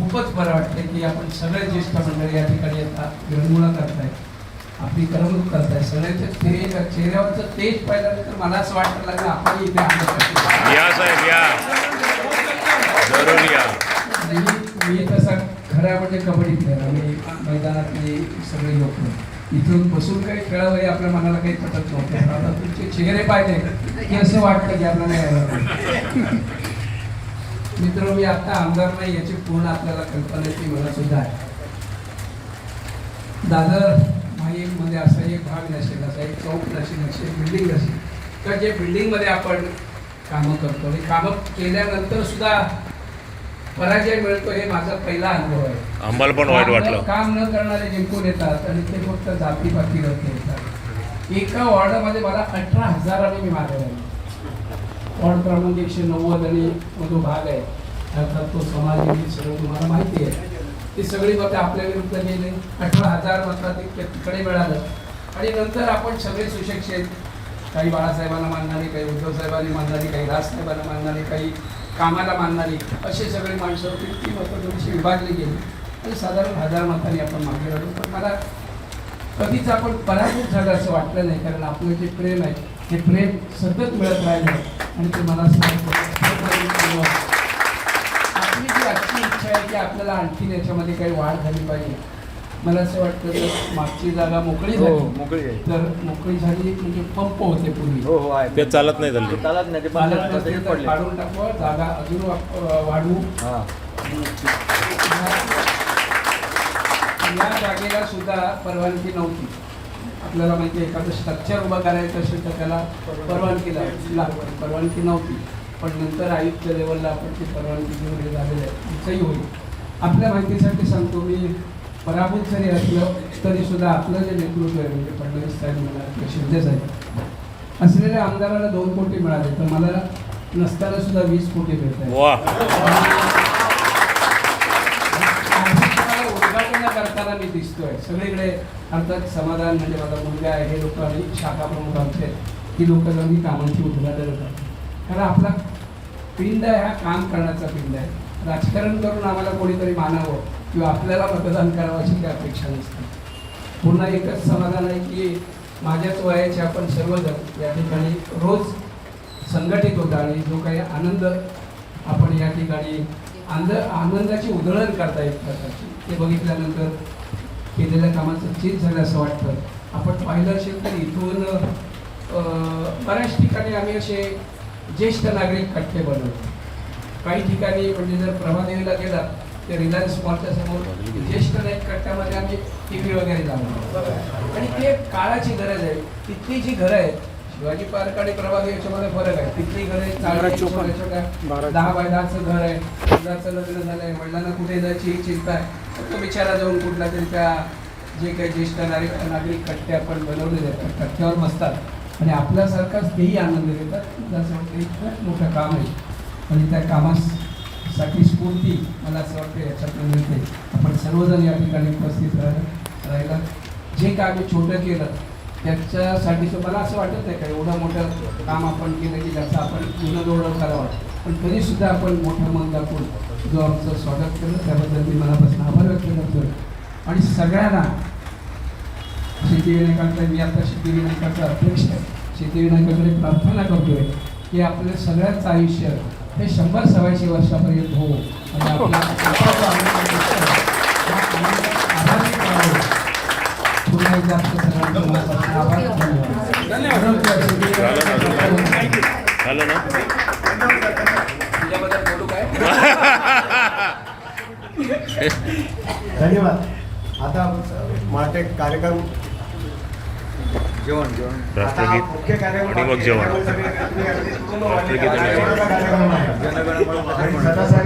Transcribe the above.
खूपच बरं वाटतं की आपण सगळे ज्येष्ठ मंडळी या ठिकाणी येतात, विरंगुळा करताय, आपली करमणूक करताय. सगळ्यांच्या चेहऱ्यावरचं तेज पाहिल्यानंतर मला असं वाटतं लागलं आपण इथे आलो. या साहेब या, जरूर या. मी तसा खऱ्या म्हणजे कबड्डी प्लेअर, आम्ही मैदानातले सगळे लोक इथून बसून काही खेळावं आपल्या मनाला काही पटत नव्हतं. आता तुमचे चेहरे पाहिले की असं वाटतं की आपल्याला यायला. मित्र, मी आता आमदार नाही याची पूर्ण आपल्याला कल्पनेची मला सुद्धा आहे. दादर मध्ये असा एक भाग नसेल, असा एक चौक नसेल, अशी बिल्डिंग नसेल तर जे बिल्डिंगमध्ये आपण कामं करतो आणि कामं केल्यानंतर सुद्धा पराजय मिळतो, हे माझा पहिला अनुभव आहे. आम्हाला पण वाईट वाटलं. काम न करणारे जिंकून येतात आणि ते फक्त जातीपातीवरती येतात. एका वॉर्डामध्ये मला 18,000 मी मागे राहिलो. वॉर्ड क्रमांक 190 आणि जो भाग आहे अर्थात तो समाज सगळं तुम्हाला माहिती आहे. ती सगळी मतं आपल्या विरुद्ध गेले. 18,000 मताधिक्य तिकडे मिळालं आणि नंतर आपण सगळे सुशिक्षित, काही बाळासाहेबांना मानणारी, काही उद्धव साहेबांनी मानणारी, काही राजसाहेबांना मानणारी, काही कामाला मानणारी, असे सगळे माणसं होती. ती मतं थोडीशी विभागली गेली आणि साधारण 1000 मतांनी आपण मागे राहिलो. पण मला कधीच आपण पराभूत झालं असं वाटलं नाही, कारण आपलं जे प्रेम आहे ते प्रेम सतत मिळत राहिलं आणि ते मला आपली जी आजची इच्छा आहे की आपल्याला आणखीन याच्यामध्ये काही वाढ झाली पाहिजे. मला असं वाटतं जर मागची जागा मोकळी झाली तर मोकळी झाली म्हणजे पंप होते पूर्वी, ते चालत नाही झालं, काढून टाकू, जागा अजून वाढवू. या जागेला सुद्धा परवानगी नव्हती. आपल्याला माहिती आहे, एखादं स्ट्रक्चर उभं करायचं असेल तर त्याला परवानगी लागते, परवानगी नव्हती. पण नंतर आयुक्त लेवलला आपण ती परवानगी घेऊन हे झालेलं आहे, तिचंही होईल. आपल्या माहितीसाठी सांगतो, मी पराभूत जरी असलं तरी सुद्धा आपलं जे नेतृत्व आहे म्हणजे फडणवीस साहेब म्हणा किंवा शिंदे साहेब असलेल्या आमदाराला 2 कोटी मिळाले, तर मला नसताना सुद्धा 20 कोटी मिळत आहे. उद्घाटन करताना मी दिसतोय सगळीकडे. अर्थात समाधान म्हणजे माझा मुलगा आहे, हे लोक आणि शाखा प्रमुख आमचे, ही लोक जाऊन कामांची उद्घाटन करतात. कारण आपला पिंड आहे हा काम करण्याचा पिंड आहे. राजकारण करून आम्हाला कोणीतरी मानावं किंवा आपल्याला मतदान करावं अशी काही अपेक्षा नसते. पुन्हा एकच समाधान आहे की माझ्याच वयाचे आपण सर्वजण या ठिकाणी रोज संघटित होता आणि जो काही आनंद आपण या ठिकाणी आनंदाची उधळण करता एक प्रकारची, ते बघितल्यानंतर केलेल्या कामाचं चीज झालं असं वाटतं. आपण पाहिलं असेल तर इथून बऱ्याच ठिकाणी आम्ही असे ज्येष्ठ नागरिक कट्टे बनवतो. काही ठिकाणी म्हणजे जर प्रभादेवीला गेला ते रिलायन्स मॉलच्या समोर ज्येष्ठ नागरिक कट्ट्यामध्ये आम्ही TV वगैरे लावतो आणि ते काळाची गरज आहे. तिथली जी घरं आहेत, शिवाजी पार्क आणि प्रभादेवी याच्यामध्ये फरक आहे. तिथली घरं 10 बाय 10चं घर आहे, मुलाचं लग्न झालं आहे, वडिलांना कुठे जायची ही चिंता आहे, तो बिचारा जाऊन कुठला तरी त्या जे काही ज्येष्ठ नागरिक कट्टे आपण बनवलेले आहेत कट्ट्यावर बसतात आणि आपल्यासारखाच तेही आनंद घेतात. असं वाटतं हे खूप मोठं काम आहे आणि त्या कामासाठी स्फूर्ती मला असं वाटतं याच्यातून मिळते. आपण सर्वजण या ठिकाणी उपस्थित राहिला. जे काय आम्ही छोटं केलं त्याच्यासाठी मला असं वाटत नाही का एवढं मोठं काम आपण केलं की ज्याचं आपण गुणगौरव करावा, पण तरीसुद्धा आपण मोठं मन दाखवून जो आमचं स्वागत केलं त्याबद्दल मी मनापासून आभार व्यक्त करतो. आणि सगळ्यांना सिद्धिविनायकांचा, मी आता सिद्धिविनायकाचा अध्यक्ष आहे, सिद्धिविनायकाकडे प्रार्थना करतोय की आपल्या सगळ्यांचं आयुष्य हे 100-125 वर्षापर्यंत हो आणि आपला पुन्हा एकदा आपल्या सगळ्यांचा आभार, झालं ना. तुझ्याबद्दल बोलू काय? धन्यवाद. आता माझे कार्यक्रम जेवण राष्ट्रगीत मुख्य कार्यक्रम आणि मग जेवण. कार्यक्रम आहे.